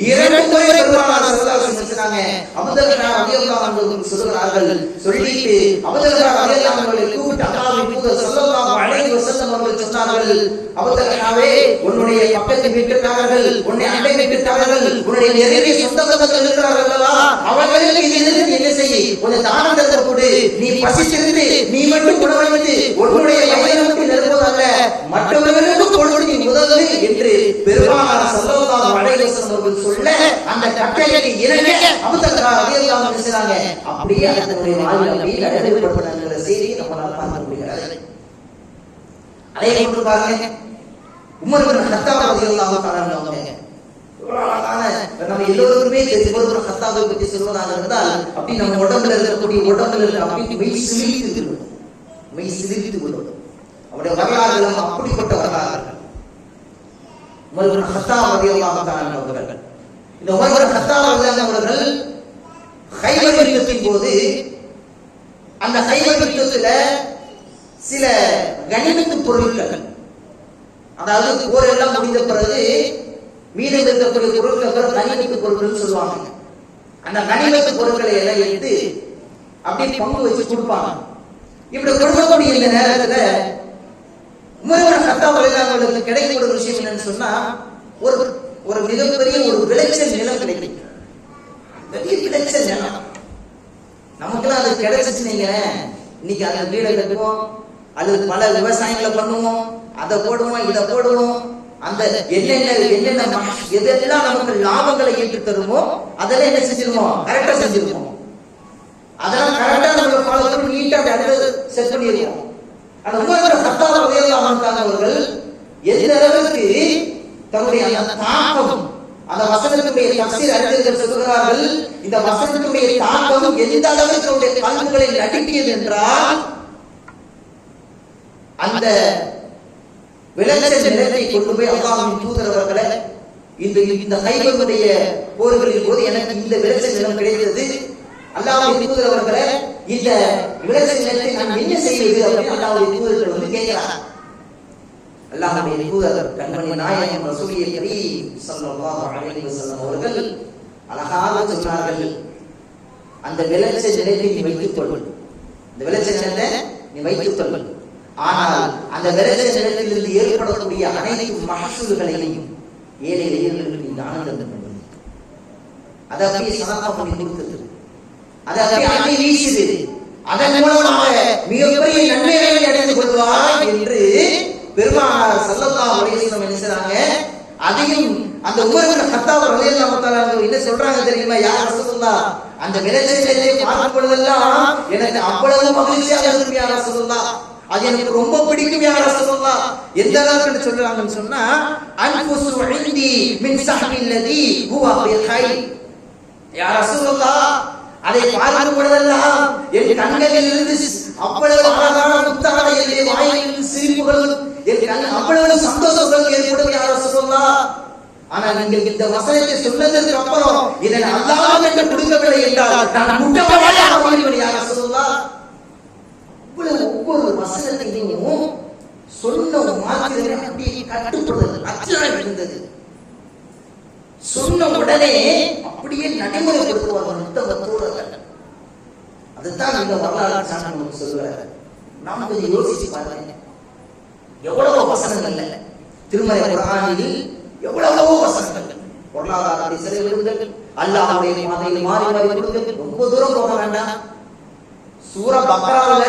இரண்டு முறை பெருமானார் ஸல்லல்லாஹு அலைஹி வஸல்லம் சொன்னாங்க. அபூதர் ரலியல்லாஹு அன்ஹு சொல்றார்கள். சொல்லிட்டு அபூதர் ரலியல்லாஹு அன்ஹு கூப்பிட்டு அல்லாஹ்வின் தூதர் ஸல்லல்லாஹு அலைஹி வஸல்லம் அவர்கள் சொன்னார்கள், அபூதர்ஹாவே, உன்னுடைய பக்கத்து வீட்டுக்காரர்கள், உன்னை அண்டை வீட்டுக்காரர்கள், உன்னுடைய நெருங்கிய சொந்த பந்தங்கள் இருக்கிறார்கள் அல்லவா, அவர்களுக்கு இதிலிருந்து என்ன செய்ய, கொஞ்சம் தானம் தந்து கொடு. நீ பசித்திருந்து நீ மட்டும் உணவளித்து உன்னுடைய வயிறு மட்டும் நிரப்புவதல்ல, மற்றவர்களுக்கும் கொடுத்து நீ உதவு என்று பெருமானார் ஸல்லல்லாஹு அலைஹி வஸல்லம் அவர்கள் சொல்ல, அந்த கட்டளைக்கு இணங்க அபூதர் ரலியல்லாஹு அன்ஹு செய்றாங்க. அப்படியே அதனுடைய வாழ்வில் அப்படியே நடைமுறைப்படுத்தப்படுகிற செய்தியை நம்மால் பார்க்க முடிகிறது. அதே போன்று பாருங்க, உமர் இப்னு கத்தாப் ரலியல்லாஹு தஆலா அவங்க நம்ம எல்லோருமே தெரியும். உமர் இப்னு கத்தாபை பற்றி சொல்வதாக இருந்தால் அப்படி நம்ம உடம்புல இருக்கக்கூடிய அப்படி மெய் சிலிர்த்து விடும், மெய் சிலிர்த்து விடும். அவருடைய வரலாறுகள் அப்படிப்பட்ட வரலாறுகள். உமர் இப்னு கத்தாப் ரலியல்லாஹு தஆலா அவர்கள், இந்த உமர் இப்னு கத்தாப் ரலியல்லாஹு அவர்கள் கைபர் யுத்தத்தின் போது, அந்த கைபர் யுத்தத்துல சில கனிமத்து பொருட்கள், அதாவது போர் எல்லாம் முடிந்த பிறகு மீதம் இருக்கக்கூடிய பொருட்கள் கனிமத்து பொருட்கள் சொல்லுவாங்க. அந்த கனிமத்து பொருட்களை எல்லாம் எடுத்து அப்படி பங்கு வச்சு கொடுப்பாங்க. இப்படி கொடுக்கக்கூடிய இந்த நேரத்துல உமர் இப்னு கத்தாப் ரலியல்லாஹு கிடைக்கக்கூடிய ஒரு விஷயம் என்னன்னு சொன்னா, ஒரு மிகப்பெரிய ஒரு விளைச்சல் நிலம் கிடைக்கும். பெரிய விளைச்சல் நிலம் நமக்குலாம் அது கிடைச்சிச்சு. இன்னைக்கு அந்த வீடை கட்டுவோம், அல்லது பல விவசாயங்களை பண்ணுவோம், அதை போடுவோம், இதை போடுவோம், அந்த என்னென்ன எதெல்லாம் நமக்கு லாபங்களை ஈட்டு தருமோ அதெல்லாம் என்ன செஞ்சிருவோம், கரெக்டா செஞ்சிருவோம். அதெல்லாம் கரெக்டா நம்ம ஃபாலோ பண்ணி நீட்டா செட் பண்ணிடுவோம். அந்த உமர் இப்னு கத்தாப் ரலியல்லாஹு அன்ஹு அவர்கள் எந்த அளவுக்கு தன்னுடைய அந்த தாக்கம், அந்த வசனத்துடைய தஃசீர் அறிஞர்கள் சொல்கிறார்கள், இந்த வசனத்துடைய தாக்கம் எந்த அளவுக்கு அவருடைய கல்விகளை நடுக்கியது என்றால், அந்த விளைச்சல் நிலத்தை கொண்டு போய் அல்லாஹ்வின் தூதர் அவர்களே, இந்த கைபருடைய போர்களின் போது எனக்கு இந்த விளைச்சல் நிலம் கிடைத்தது, அல்லாஹ்வின் தூதர் அவர்களே, இந்த விளைச்சல் நிலத்தை நான் என்ன செய்வது அப்படின்னு அல்லாஹ்வுடைய தூதர்கள் வந்து கேட்கிறார். அல்லாஹ்வுடைய தூதர் கண்மணி நாயகம் ரசூல் கரீம் ஸல்லல்லாஹு அலைஹி வஸல்லம் அவர்கள் அழகாக சொன்னார்கள், அந்த விளைச்சல் நிலத்தை நீ வைத்துக் கொள், இந்த விளைச்சல் நிலத்தை நீ வைத்துக் கொள். ஆனால் அந்த விளைச்சல் நிலத்திலிருந்து ஏற்படக்கூடிய அனைத்து மகசூல்களையும் ஏழை எளியவர்களுக்கு நீ தானம் தந்து கொள். அதை அப்படியே சதகா பண்ணி கொடுக்கிறது, அதை அப்படியே அள்ளி வீசுது, அதன் மூலமாக மிகப்பெரிய நன்மைகளை அடைந்து கொள்வாய் என்று பெருமானார் ஸல்லல்லாஹு அலைஹி வஸல்லம் என்ன செய்றாங்க. அதையும் அந்த உமர் இப்னு கத்தாப் ரலியல்லாஹு தஆலா என்ன சொல்றாங்க தெரியுமா, யா ரசூலுல்லாஹ், அந்த விளைச்சலை பார்க்கும் பொழுதெல்லாம் எனக்கு அவ்வளவு மகிழ்ச்சியாக இருக்கும் யா ரசூலுல்லாஹ், அது எனக்கு ரொம்ப பிடிக்கும் யா ரசூலுல்லாஹ். எந்த அளவுக்கு சொல்றாங்கன்னு சொன்னா, அன்ஃபுசு இன்தி மின் ஸஹ்பில்லதி ஹுவ பிஹைர், யா ரசூலுல்லாஹ், அதை பார்க்கும் பொழுதெல்லாம் என் கண்களிலிருந்து அவ்வளவு அழகான முத்தான என்னுடைய வாயிலிருந்து சிரிப்புகளும் அவ்வளவு சந்தோஷங்கள் ஏற்படும் யா ரசூலுல்லாஹ். ஆனால் நீங்கள் இந்த வசனத்தை சொன்னதற்கு அப்புறம் இதை அல்லாஹ் என்று கொடுக்கவில்லை என்றால் நான் முட்டவளையாக மாறிவிடுவேன் யா ரசூலுல்லாஹ். ஒவ்வொரு வசனத்தையும் சொன்ன மாத்திரமே அப்படியே கட்டுப்படுதல் அச்சம் இருந்தது. சொன்ன உடனே அப்படியே நடைமுறைப்படுத்துவார்கள் முத்தவத்தோடு. அதுதான் இந்த வரலாறு சான்று சொல்லுவார். நாம் கொஞ்சம் யோசிச்சு பாருங்க, எவ்வளவு வசனங்கள் இல்லை, திருமறை குர்ஆனில் எவ்வளவோ வசனங்கள் பொருளாதாரத்தை செலவிடுங்கள், அல்லாஹ்வுடைய பாதையில் மாறி மாறி கொடுங்கள். ரொம்ப தூரம் போக வேண்டாம். சூரா பக்ரால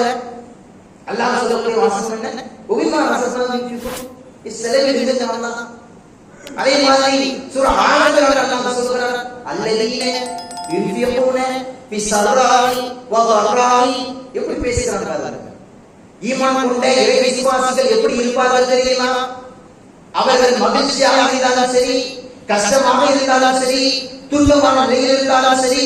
அல்லாஹ் சொல்லக்கூடிய வசனம் என்ன? ஒபிமா ரசூலுல்லாஹி செலவிடுங்க அல்லாஹ். அதே மாதிரி சூரா ஆரம்பத்துல அல்லாஹ் சொல்றார், அல்லதீன யுன்ஃபிகூன ஃபிஸ்ஸராஇ வதர்ராஇ. எப்படி பேசுறாங்க பாருங்க. ஈமான் கொண்ட இறை விசுவாசிகள் எப்படி இருப்பார்கள் தெரியுமா? அவர்கள் மகிழ்ச்சியாக இருந்தாலும் சரி, கஷ்டமாக இருந்தாலும் சரி, துன்பமான நிலையில் இருந்தாலும் சரி,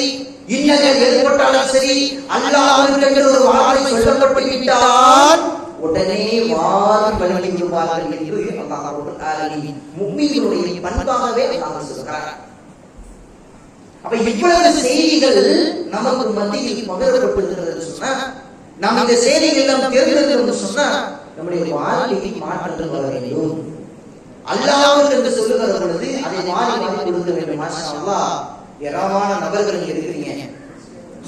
இன்னல்கள் ஏற்பட்டாலும் சரி, அல்லாஹ்வுக்கு ஒரு வார்த்தை சொல்லப்பட்டு விட்டால் உடனே வாரி வழங்கி விடுவார்கள் என்று அல்லாஹ் ரப்பல் ஆலமீன் முஃமின்களுடைய பண்பாகவே அல்லாஹ் சொல்கிறார். அப்ப இவ்வளவு செய்திகள் நமக்கு மத்தியில் பகிரப்பட்டிருக்கிறது சொன்னா, நாம் இந்த செய்திகள் எல்லாம் தெரிந்திருந்தோம் சொன்னா நம்முடைய வாழ்க்கையில் மாற்றங்கள் வர வேண்டும். அல்லாஹ் என்று சொல்லுகிற பொழுது அதை மாறி மாறி கொடுக்க வேண்டும். மாஷா அல்லாஹ், ஏராளமான நபர்கள் இருக்கிறீங்க.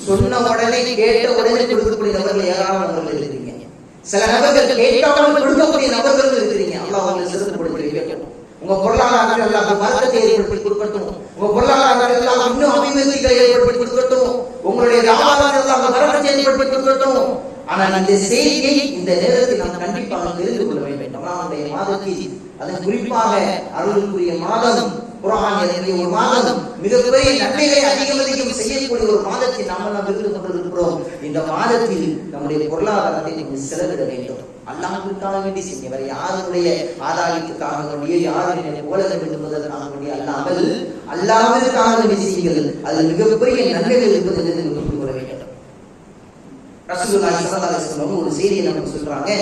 சொன்ன உடனே கேட்ட உடனே கொடுக்கக்கூடிய நபர்கள் ஏராளமானவர்கள் இருக்கிறீங்க. சில நபர்கள் கேட்காமல் கொடுக்கக்கூடிய நபர்கள் இருக்கிறீங்க. அல்லாஹ் உங்களை சிறப்புப்படுத்தி வைக்கட்டும். உங்க பொருளாதாரத்தில் அல்லாஹ் வர்க்கத்தை ஏற்படுத்தி கொடுக்கட்டும். உங்க பொருளாதாரத்தில் அல்லாஹ் இன்னும் அபிவிருத்திகளை ஏற்படுத்தி கொடுக்கட்டும். உங்களுடைய வியாபாரத்தில் அல்லாஹ் வர்க்கத்தை ஏற்படுத்தி கொடுக்கட்டும். ஆனால் இந்த செய்தியை இந்த நேரத்தில் நாம் கண்டிப்பாக தெரிந்து கொள்ள வேண்டும். நம்மளுடைய மாதத்தில், அதன் குறிப்பாக அருளுக்குரிய மாதம், குர்ஆன் இறங்கிய ஒரு மாதம், மிகப்பெரிய நன்மைகளை அதிகம் செய்யக்கூடிய ஒரு மாதத்தில் நாம் இருந்து கொண்டிருக்கிறோம். இந்த மாதத்தில் நம்முடைய பொருளாதாரத்தை கொஞ்சம் செலவிட வேண்டும். அல்லாஹ்வுக்காக வேண்டி செய்ய, வேற யாருடைய ஆதாயத்துக்காக வேண்டிய, யாருடைய போல வேண்டும் என்பதற்காக வேண்டிய அல்லாமல் அல்லாஹ்வுக்காக வேண்டி செய்யுங்கள். அதில் மிகப்பெரிய நன்மைகள் இருப்பது என்று புரிந்து கொள்ள வேண்டும். ரசூலுல்லாஹி ஸல்லல்லாஹு அலைஹி வஸல்லம் ஒரு செய்தியை நமக்கு சொல்றாங்க,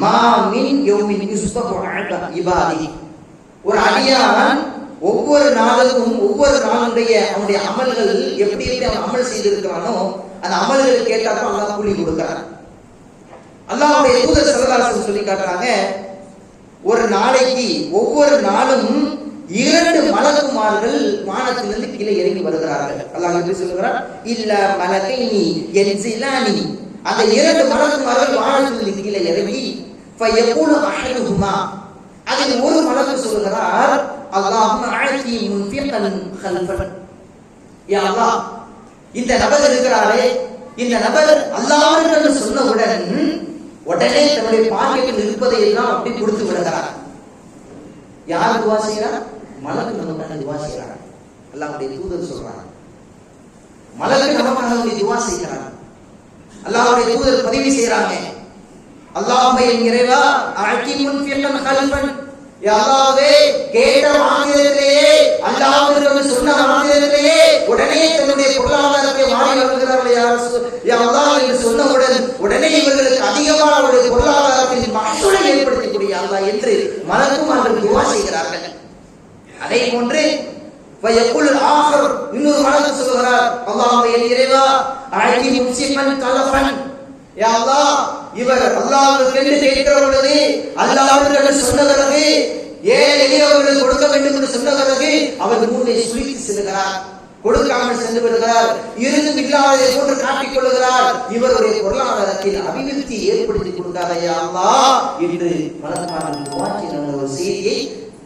மா மின் யௌமின் யுஸ்தகு அலா இபாதி. ஒரு அடியான் ஒவ்வொரு நாளுக்கும் ஒவ்வொரு நாளுடைய அவனுடைய அமல்கள் எப்படி அவன் அமல் செய்திருக்கிறானோ அந்த அமல்கள் கேட்டாதான் அல்லாஹ் கூலி கொடுக்கிறான். அல்லாஹ்வுடைய தூதர் ஸல்லல்லாஹு அலைஹி வஸல்லம் சொல்லி காட்டுறாங்க, ஒரு நாளைக்கு ஒவ்வொரு நாளும் 2 மலக்குமார்கள் வானத்திலிருந்து கீழே இறங்கி வருகிறார்கள். அல்லாஹ் எப்படி சொல்கிறார், இல்ல மலகைனி யன்சிலானி. அந்த 2 மலக்குமார்கள் வானத்திலிருந்து கீழே இறங்கி ஃபயகூலு அஹதுஹுமா, அதில் ஒரு மலக்கு சொல்கிறார், அல்லாஹும்ம அஅதி முன்ஃபிகன் கல்ஃபன். யா அல்லாஹ், இந்த நபர் இருக்கிறாரே, இந்த நபர் அல்லாஹ் என்று சொன்னவுடன் உடனே தன்னுடைய பாக்கெட்டில் இருப்பதை எல்லாம் அப்படி கொடுத்து விடுகிறார். யார் துஆ செய்யறார்? மலக்கு நமக்காக துஆ செய்யறார். அல்லாஹ்வுடைய தூதர் சொல்றாங்க, மலக்கு நமக்காக துஆ செய்யறார். அல்லாஹ்வுடைய தூதர் பதிவு செய்யறாங்க, அல்லாஹ்வே இறைவா அஅதி முன்ஃபிகன் கல்ஃபன். யா அல்லாஹ்வே, கேட்ட வாங்கியதிலேயே, அல்லாஹ் என்று சொன்ன வாங்கியதிலேயே உடனே தன்னுடைய பொருளாதாரத்தை வாங்கி வருகிறார்கள். யா அல்லாஹ் என்று சொன்னவுடன் உடனே இவர்களுக்கு அதிகமான அவருடைய பொருளாதாரத்தில் மகசூலை ஏற்படுத்தக்கூடிய அல்லாஹ் என்று மலக்குமார்கள் துஆ செய்கிறார்கள். அதே போன்று வயகுல் ஆஹர், இன்னொரு மலக்கு சொல்கிறார், அல்லாஹ்வே இறைவா அஅதி முன்ஃபிகன் கல்ஃபன். யா அல்லாஹ், இவர் அல்லாஹ்வுக்கு கேட்கிற பொழுது, அல்லாஹ்வுக்கு சொன்னதற்கு, ஏழை எளியவர்களுக்கு கொடுக்க வேண்டும் என்று சொன்னதற்கு அவர் மூளை சுழித்து செல்கிறார், கொடுக்காமல் சென்று விடுகிறார், இருந்தும் இல்லாததை போன்று காட்டிக் கொள்கிறார். இவருடைய பொருளாதாரத்தில் அபிவிருத்தி ஏற்படுத்தி கொடுக்காதையா அல்லாஹ் என்று மலக்குமார்கள் துஆ செய்த ஒரு செய்தியை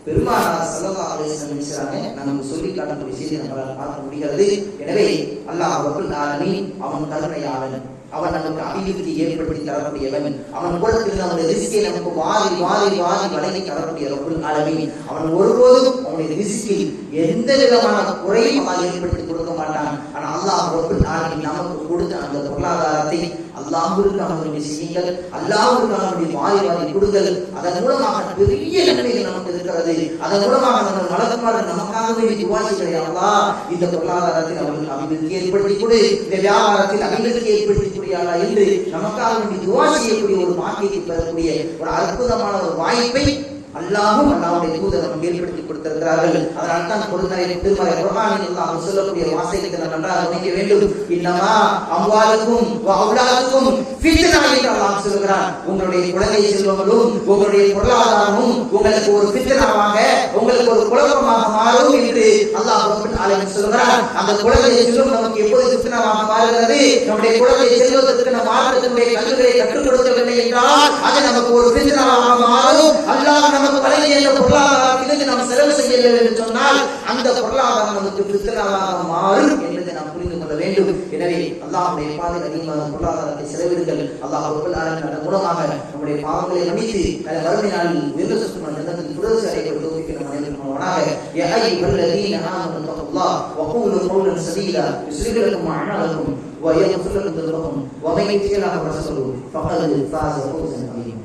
பெருமானார் ஸல்லல்லாஹு அலைஹி வஸல்லம் சொல்றாங்க. நமக்கு சொல்லி காட்டக்கூடிய செய்தியை நம்மால் பார்க்க முடிகிறது. எனவே அல்லாஹ் ரப்பல் ஆலமீன் அவன் கருணையாளன், அவன் நமக்கு அபிவிருத்தி ஏற்படுத்தி தரக்கூடியவன், அவன் கூடத்தில் நம்முடைய ரிஸ்கை நமக்கு வாரி வாரி வாரி வழங்கி தரக்கூடிய ரப்பல் ஆலமீன். அவன் ஒருபோதும் அவனுடைய ரிஸ்கில் எந்த விதமான குறையும் அவன் ஏற்படுத்தி கொடுக்க மாட்டான். ஆனால் அல்லாஹ் ரப்பல் ஆலமீன் நமக்கு கொடுத்த அந்த பொருளாதாரத்தை அல்லாஹ்வுக்காக வேண்டி செய்யுங்கள், அல்லாஹ்வுக்காக வேண்டி வாரி வாரி கொடுங்கள். அதன் மூலமாக பெரிய நன்மைகள் நமக்கு இருக்கிறது. அதன் மூலமாக நம்ம மலக்குமார்கள் நமக்காக வேண்டி துஆ செய்கிறார்கள். அல்லாஹ் இந்த பொருளாதாரத்தில் அவர்களுக்கு அபிவிருத்தி ஏற்படுத்தி கொடு, இந்த வியாபாரத்தில் அபிவிருத்தி ஏற்படுத்தி கொடியாளா என்று நமக்காக வேண்டி துஆ செய்யக்கூடிய ஒரு பாக்கியத்தை பெறக்கூடிய ஒரு அற்புதமான ஒரு வாய்ப்பை அல்லாஹ்வும் அல்லாஹ்வுடைய தூதர் நமக்கு ஏற்படுத்தி கொடுத்திருக்கிறார்கள். அதனால் தான் திருமறை குர்ஆனில் அல்லாஹ் சொல்லக்கூடிய வாசகத்தை நாம் நன்றாக கவனிக்க வேண்டும். இன்னமா அம்வாலுக்கும் வ அவுலாதுக்கும் ஃபித்னா என்று அல்லாஹ் சொல்கிறான். உங்களுடைய குழந்தை செல்வங்களும் உங்களுடைய பொருளாதாரமும் உங்களுக்கு ஒரு ஃபித்னாவாக, உங்களுக்கு ஒரு குழப்பமாக மாறும் என்று அல்லாஹ் ரப்பல் ஆலமீன் சொல்கிறான். அந்த குழந்தை செல்வம் நமக்கு எப்போது ஃபித்னாவாக மாறுகிறது? நம்முடைய குழந்தை செல்வதற்கு நாம் மார்க்கத்தினுடைய கல்விகளை கற்றுக் கொடுக்கவில்லை என்றால் அது நமக்கு ஒரு ஃபித்னாவாக மாறும். அல்லாஹ் நமக்கு வழங்கிய செல்லவில்லை என்று சொன்னால் அந்த பொருளாதாரம் நமக்கு பித்னாவாக மாறும் என்பதை நாம் புரிந்து கொள்ள வேண்டும். எனவே அல்லாஹ்வுடைய பாதையில் அதிகமாக பொருளாதாரத்தை செலவிடுங்கள். அல்லாஹ் ரப்பல் ஆலமீன் அதன் மூலமாக நம்முடைய பாவங்களை மன்னித்து மறுமை நாளில் உயர்ந்த சுத்தமான ஜன்னத்தில் ஃபிர்தௌஸ் அடையக்கூடிய தௌஃபீக்கை நம் அனைவருக்கும் வழங்குவானாக. யா அய்யுஹல்லதீன ஆமனு தக்குல்லாஹ் வகூலு கௌலன் சதீதா யுஸ்லிஹ் லக்கும் அஅமாலக்கும் ويغفر لكم ذنوبكم ومن يطع الله ورسوله فقد فاز فوزا عظيما.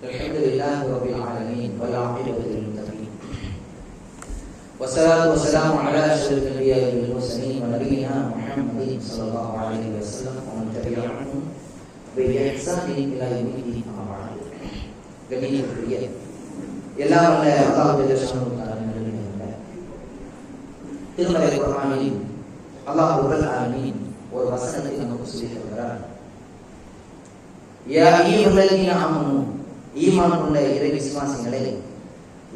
الحمد لله رب العالمين والعاقبة للمتقين والصلاة والسلام على أشرف الأنبياء والمرسلين ونبينا محمد صلى الله عليه وسلم ومن تبعهم بإحسان إلى يوم الدين. أما بعد. கண்ணியத்திற்குரிய எல்லாம் வல்ல அல்லாஹ் ஜல்லஷானு திருமறை குர்ஆனில் அல்லாஹ் ரப்பல் ஆலமீன் ஒரு வசனத்தை நமக்கு சொல்லித் தருகிறார். யா அய்யுஹல்லதீன ஆமனு, ஈமான் கொண்ட இறை விசுவாசிகளே,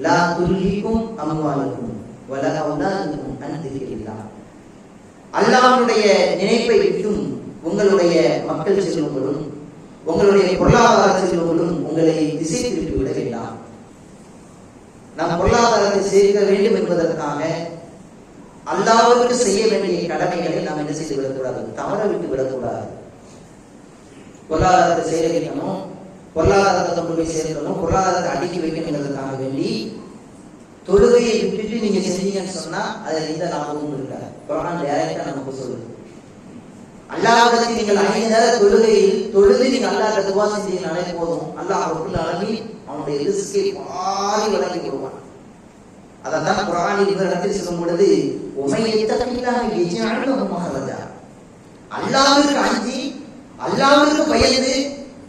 லா துல்ஹிக்கும் அம்வாலுக்கும் வலா அவுலாதுக்கும் அன் திக்ரில்லாஹ், அல்லாஹ்வுடைய நினைப்பை விட்டும் உங்களுடைய மக்கள் செல்வங்களும் உங்களுடைய பொருளாதார செல்வங்களும் உங்களை திசை திருப்பி விட வேண்டாம். நாம் பொருளாதாரத்தை சேர்க்க வேண்டும் என்பதற்காக அல்லாஹ்வுக்கு செய்ய வேண்டிய கடமைகளை நாம் என்ன செய்து விடக்கூடாது, தவற விட்டு விடக்கூடாது. பொருளாதாரத்தை சேகரிக்கணும், பொருளாதாரத்தை கொண்டு போய் சேர்க்கணும், பொருளாதாரத்தை அடுக்கி வைக்கணுங்கிறதுக்காக வேண்டி தொழுகையை விட்டுட்டு நீங்க செஞ்சீங்கன்னு சொன்னா அதுல எந்த லாபமும் இருக்காது. குர்ஆன் டைரக்டா நமக்கு சொல்லுது, அல்லாஹ்விடத்தில் நீங்கள் 5 நேர தொழுகையில் தொழுது நீங்க அல்லாஹ்விட துஆ செஞ்சீங்கனாலே போதும், அல்லாஹ் ரப்பல் ஆலமீன் அவனுடைய ரிஸ்கை பாதி வழங்கி கொடுப்பான். அதான் குர்ஆனில் இந்த இடத்தில் சொல்லும் பொழுது உமையத்தகில்லாஹ் யஜ்அல் லஹு மஹரஜா, அல்லாஹ்விற்கு அஞ்சி அல்லாஹ்விற்கு பயந்து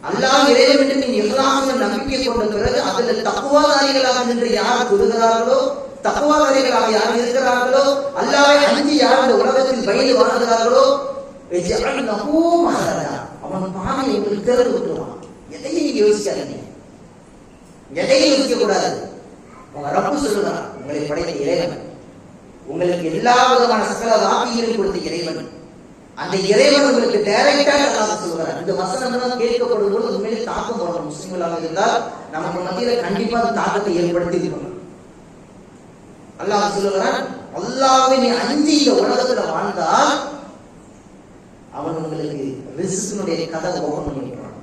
அல்லாஹ் இறைவன் என்று இஹ்லாஸ் நம்பிக்கை கொண்ட பிறகு அதில் தக்வாதாரிகளாக நின்று யார் தொழுகிறார்களோ, தக்வாதாரிகளாக யார் இருக்கிறார்களோ, அல்லாஹ்வை அஞ்சி யார் இந்த உலகத்தில் பயந்து வாழ்கிறார்களோ, யஜ்அல் லஹு மஹரஜா, அவன் பாதையை உங்களுக்கு திறந்து விட்டுருவான். எதையும் நீங்க யோசிக்காதீங்க, எதையும் யோசிக்க கூடாது. உங்க ரப்பு சொல்லுகிறார், உங்களை படைத்த இறைவன், உங்களுக்கு எல்லா விதமான சகல வாக்கியங்களையும் கொடுத்த இறைவன், அந்த இறைவன் உங்களுக்கு டைரக்டாக அல்லாஹ் சொல்றார். இந்த வசனங்கள் கேட்கப்படும் போது உண்மையிலே தாக்கம் போடணும். முஸ்லிம்களாக இருந்தால் நமக்கு மத்தியில கண்டிப்பா தாக்கத்தை ஏற்படுத்தி இருக்கணும். அல்லாஹ் சொல்லுகிறான், அல்லாஹ்வை நீ அஞ்சி இந்த உலகத்துல வாழ்ந்தால் அவன் உங்களுக்கு ரிஸ்கினுடைய கதை ஓபன் பண்ணிக்கிறான்,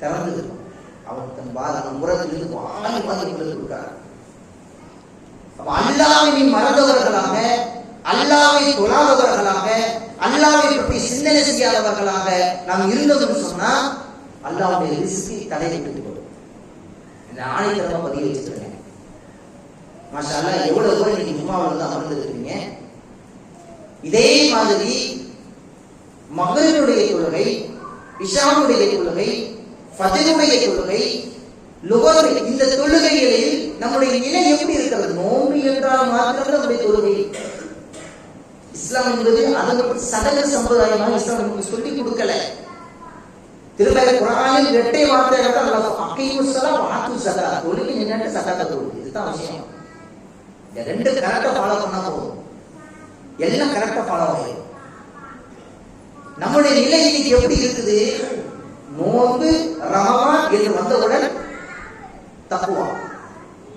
திறந்து இருக்கும். அவன் தன் பாதம் முறத்திலிருந்து வாங்கி வாங்கி உங்களுக்கு கொடுக்கிறான். அப்ப அல்லாஹ்வை நீ மறந்தவர்களாக, அல்லாஹ்வை தொழாதவர்களாக, அல்லாஹ்வை பற்றி சிந்தனை செய்யாதவர்களாக நாம் இருந்தோம்னு சொன்னா அல்லாஹ்வுடைய ரிஸ்கை தடைபட்டு போடும். இந்த ஆணைத்தரமா பதிவு வச்சிருக்கேன். மாஷா அல்லாஹ், எவ்வளவு கூட நீங்க ஜும்மாவுல வந்து அமர்ந்திருக்கீங்க. இதே மாதிரி மக்ரிபுடைய தொழுகை, இஷாவுடைய தொழுகை, ஃபஜ்ருடைய தொழுகை, லுஹர், இந்த தொழுகைகளில் நம்முடைய நிலை எப்படி இருக்கிறது? நோன்பு என்றால் மாத்திரம் நம்முடைய தொழுகை. இஸ்லாம் என்பது அதற்கு சடங்கு சம்பிரதாயமாக இஸ்லாம் நமக்கு சொல்லிக் கொடுக்கல. திருமறை குர்ஆனில் இரட்டை வார்த்தையாக அல்லாஹ் அகீமுஸ் ஸலாத் வ ஆத்துஸ் ஸகாத், தொழுகை என்னன்னு ஸகாத் தொழுகை, இதுதான் விஷயம். இந்த ரெண்டு கரெக்டா ஃபாலோ பண்ணா போதும், எல்லாம் கரெக்டா ஃபாலோ ஆகும். நம்முடைய நிலை இன்னைக்கு எப்படி இருக்குது? நோன்பு ரமலான் என்று வந்தவுடன் தக்வா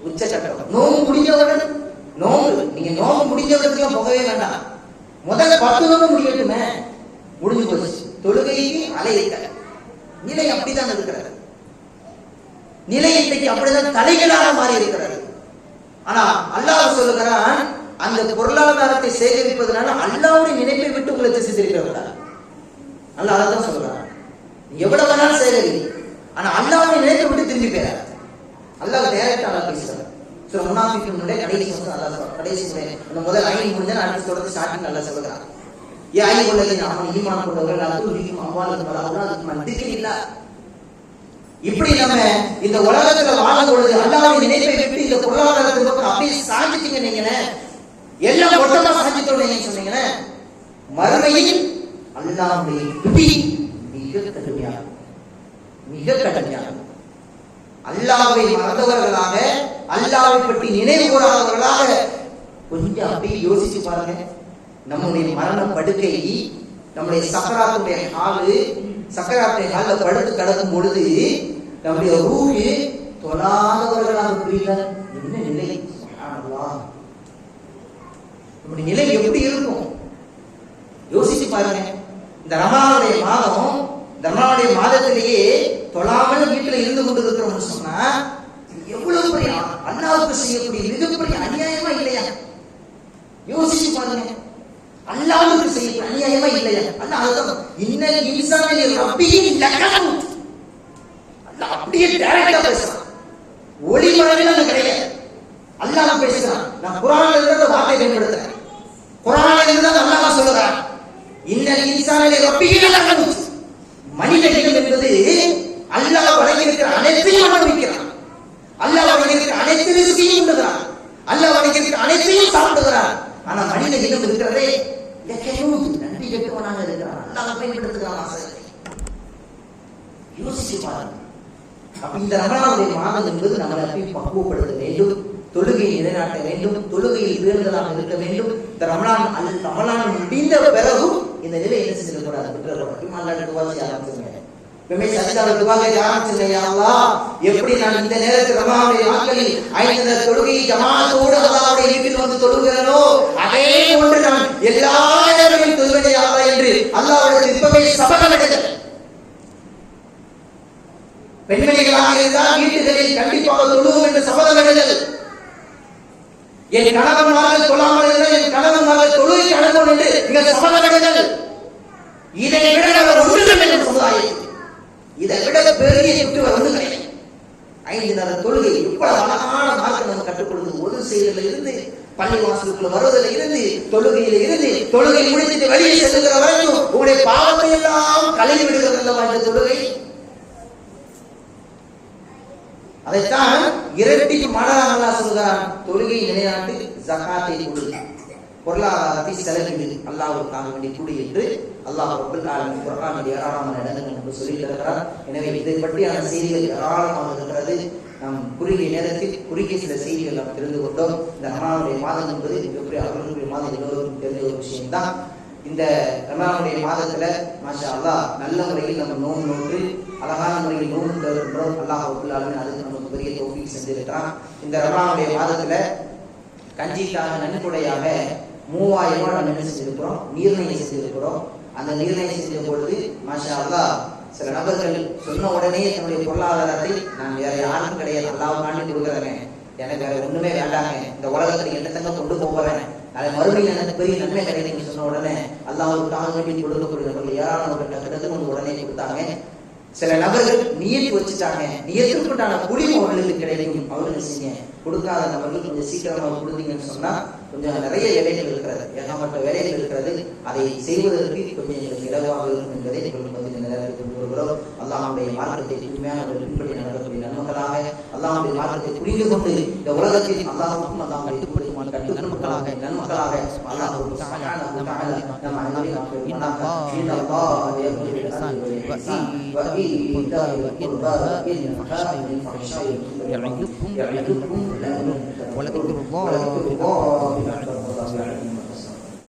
உச்சக்கட்டம், நோன்பு முடிஞ்சவுடன் நோன்பு, நீங்க நோன்பு முடிஞ்சவர்களுக்கு போகவே வேண்டாம், முதல்ல 10 நோன்பு முடியட்டுமே, முடிஞ்சு போச்சு. தொழுகைக்கு அலையிட்ட நிலை அப்படிதான் இருக்கிறது. நிலை இன்றைக்கு அப்படிதான் தலைகளாக மாறி இருக்கிறது. ஆனா அல்லாஹ் சொல்லுகிறான், அந்த பொருளாதாரத்தை சேகரிப்பதனால அல்லாஹ்வுடைய நினைப்பை விட்டு உங்களை திசை திருப்பிவிட்டார். அல்லாஹ் அதான் சொல்றான், எவ்வளவு வேணாலும் சேகரி, ஆனா அல்லாஹ்வுடைய நினைப்பை விட்டு திரும்பி போயிடாத. அல்லாஹ் டைரக்டா அல்லாஹ் பேசுறான். சோ முனாஃபிக்குடைய கடைசி வசனம் அல்லாஹ் சொல்றான். கடைசி அந்த முதல் 5 முடிஞ்சா அடுத்து தொடர்ந்து ஸ்டார்டிங் அல்லாஹ் சொல்றான், யா அய்யுஹல்லதீன ஆமனு, ஈமான் கொண்டவர்களே, லா துல்ஹிக்கும் அம்வாலுக்கும் வலா அவுலாதுக்கும் அன் திக்ரில்லாஹ். இப்படி நம்ம இந்த உலகத்துல வாழும் பொழுது அல்லாஹ்வுடைய நினைப்பை விட்டு இந்த பொருளாதாரத்தை அப்படியே சாஞ்சிட்டீங்க நீங்களே, எல்லாம் மொத்தமா சாதித்தோன்னு சொன்னீங்கன்னா மறுமையில் அல்லாஹ்வுடைய பிடி மிக கடுமையாகும், மிக கடுமையாகும். அல்லாஹ்வை மறந்தவர்களாக, அல்லாஹ்வை பற்றி நினைவு கூறாதவர்களாக கொஞ்சம் அப்படியே யோசிச்சு பாருங்க. நம்முடைய மரண படுக்கை, நம்முடைய சக்கராத்துடைய ஹாலில் படுத்து கிடக்கும் பொழுது நம்முடைய ரூஹ் தொழாதவர்களாக புரியல என்ன நிலை? சுப்ஹானல்லாஹ், நம்முடைய நிலை எப்படி இருக்கும் யோசிச்சு பாருங்க. இந்த ரமலானுடைய மாதம், இந்த ரமலானுடைய மாதத்திலேயே தொழாமல் வீட்டில் இருந்து கொண்டு இருக்கிறோம்னு சொன்னா எவ்வளவு பெரிய அல்லாஹ்வுக்கு செய்யக்கூடிய மிகப்பெரிய அநியாயமா இல்லையா? யோசிச்சு பாருங்க. அல்லாஹ்வுக்கு செய்யக்கூடிய அநியாயமா இல்லையா? அல்லாஹ் அதுதான் இன்னல் இன்சானி ரப்பிஹி லகனூத். அல்லாஹ் அப்படியே டைரக்டா பேசுறான், ஒளி மறைவில கிடையாது. அல்லாஹ் பேசுறான். நான் குர்ஆன்ல இருந்த வார்த்தை பயன்படுத்துறேன். குர்ஆன்ல இருந்து அல்லாஹ் சொல்றான், இன்னல் இன்சானி ரப்பிஹி லகனூத். மனிதர்கள் என்பது அல்லாஹ் வழங்கியிருக்கிற அனைத்தையும் அனுபவிக்கிறான். அல்லாஹ் வழங்கியிருக்கிற அனைத்து ரிஸ்கையும் உண்ணுகிறான். அல்லாஹ் வழங்கியிருக்கிற அனைத்தையும் சாப்பிடுகிறான். ஆனா மனித இனம் இருக்கிறதே நன்றி கெட்டவனாக இருக்கிறான். அல்லாஹ் பயன்படுத்துகிறான் ஆசையை. யோசிச்சு பாருங்க. அப்ப இந்த ரமலானுடைய மாதம் என்பது நம்மளை பக்குவப்படுத்த வேண்டும், தொழுகையை நிலைநாட்ட வேண்டும், தொழுகையில் பேருந்தலாக இருக்க வேண்டும். இந்த ரமலான் முடிந்த பிறகும் இந்த நிலை என்ன செஞ்சிடக்கூடாது? எப்படி நான் இந்த நேரத்தில் ரமலானுடைய நாட்களில் 5 நேர தொழுகை ஜமாஅத்தோடு அல்லாஹ்வுடைய வீட்டில் வந்து தொழுகிறேனோ அதே போன்று நான் எல்லா நேரங்களிலும் தொழுவேன் யா அல்லாஹ் என்று அல்லாஹ்வுடைய இப்பவே சபதமிடுங்கள். பெண்மணிகளாக இருந்தால் வீட்டுகளில் கண்டிப்பாக தொழுவோம் என்று சபதமிடுங்கள். என் கணவன்மார்கள் தொழாமல் இருந்தால் என் கணவன்மார்கள் தொழுகை அனுப்பணும் என்று நீங்கள் சபதமிடுங்கள். இதை விட அவர் ஒன்றும் இல்லை சமுதாயத்தில். இதை விட பெரிய சுற்றுவர் ஒன்று கிடையாது. 5 நேர தொழுகை இவ்வளவு அழகான மார்க்கம் நம்ம கற்றுக் கொடுக்குது. ஒரு செயலில் இருந்து பள்ளி வாசலுக்குள்ள வருவதில் இருந்து, தொழுகையில இருந்து, தொழுகை முடித்துட்டு வெளியே செல்லுகிற வரைக்கும் உங்களுடைய பாவத்தை எல்லாம் கழுவி விடுகிறது அல்லவா இந்த தொழுகை? அதைத்தான் இரட்டிக்கு மாணவன் அல்லாஹ் சொல்கிறான், தொழுகை நிலைநாட்டு, ஜகாத்தை கொடு, பொருளாதாரத்தை செலவிடு, அல்லாஹ்வுக்காக வேண்டி கூடி என்று அல்லாஹ் ரப்பல் ஆலமீன் குர்ஆனில் ஏராளமான இடங்கள் நமக்கு சொல்லித் தருகிறார். எனவே இதை பற்றியான செய்திகள் ஏராளமாக இருக்கிறது. நாம் குறுகிய நேரத்தில் குறுகிய சில செய்திகள் நாம் தெரிந்து கொண்டோம். இந்த ரமலானுடைய மாதம் என்பது மிகப்பெரிய அருளுடைய மாதம், எல்லோருக்கும் தெரிஞ்ச ஒரு விஷயம்தான். இந்த ரமலானுடைய மாதத்துல மாஷா அல்லாஹ் நல்ல முறையில் நம்ம நோன்பு அழகான முறையில் நோன்பு தருகின்றோம். அல்லாஹ் ரப்பல் ஆலமீன் அதுக்கு நமக்கு பெரிய தௌஃபீக் செஞ்சிருக்கிறான். இந்த ரமலானுடைய மாதத்துல கஞ்சிக்காக நன்கொடையாக 3000 ரூபாய் நம்ம என்ன செஞ்சிருக்கிறோம்? நீர்நிலை செஞ்சிருக்கிறோம். அந்த நீர்நிலை செஞ்ச பொழுது மாஷா அல்லாஹ் சில நபர்கள் சொன்ன உடனே என்னுடைய பொருளாதாரத்தை நான் வேற யாருக்கும் கிடையாது, அல்லாஹ்வுக்காண்டி கொடுக்குறேன், எனக்கு வேற ஒண்ணுமே வேண்டாங்க, இந்த உலகத்துக்கு என்னத்தங்க கொண்டு போகிறேன், அதை மறுபடியும் எனக்கு பெரிய நன்மை கிடைக்குன்னு சொன்ன உடனே அல்லாஹ்வுக்காக வேண்டி கொடுக்கக்கூடியவர்கள் ஏராளமான கிட்டத்தட்ட உடனே கொடுத்தாங்க. சில நபர்கள் நியத்து வச்சுட்டாங்க, நியத்துக்குண்டான கூலி அவர்களுக்கு கிடைக்கும். அவர்கள் செய்ய கொடுக்காத நபர்கள் கொஞ்சம் சீக்கிரமாக கொடுத்தீங்கன்னு சொன்னா கொஞ்சம் நிறைய வேலைகள் இருக்கிறது, ஏகப்பட்ட வேலைகள் இருக்கிறது. அதை செய்வதற்கு கொஞ்சம் எங்களுக்கு இலவாக இருக்கும் என்பதை இந்த நேரத்தில் கொண்டு வருகிறோம். அல்லாஹ்வுடைய மார்க்கத்தை தூய்மையாக பின்பற்றி நடக்கக்கூடிய நன்மக்களாக, அல்லாஹ்வுடைய மார்க்கத்தை புரிந்து கொண்டு இந்த உலகத்தில் அல்லாஹ்வுக்கும் அல்லாஹ்வுடைய தூய்மையான கட்டுமக்களாக நன்மக்களாக அல்லாஹ் சுப்ஹானஹு வ தஆலா நம் அனைவரையும் يعظكم ولذكر الله